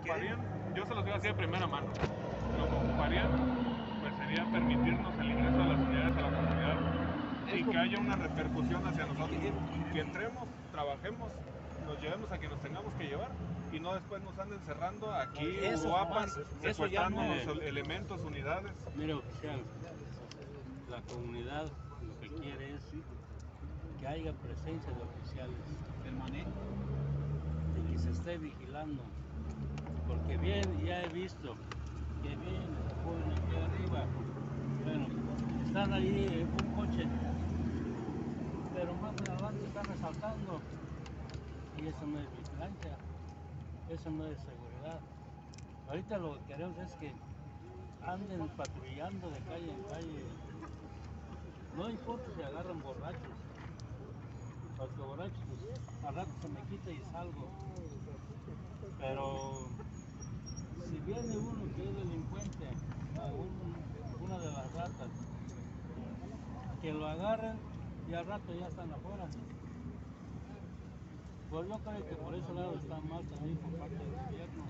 ocuparían, yo se los voy a decir de primera mano, lo que ocuparían pues sería permitirnos el ingreso de las unidades a la comunidad y que haya una repercusión hacia nosotros, que entremos, trabajemos, nos llevemos a quien nos tengamos que llevar y no después nos anden cerrando aquí en Uruapan, secuestrándonos elementos, unidades. Mire, oficial, la comunidad lo que quiere es que haya presencia de oficiales, el manejo, de que se esté vigilando, porque bien, ya he visto que vienen, se ponen aquí arriba, bueno, están ahí en un coche, pero más adelante están asaltando, y eso no es vigilancia, eso no es seguridad. Ahorita lo que queremos es que anden patrullando de calle en calle, no importa si agarran borrachos, porque borrachos pues, al rato se me quita y salgo, pero si viene uno que es delincuente o una de las ratas, que lo agarren y al rato ya están afuera. Pues yo creo que por ese lado está mal también por parte del gobierno.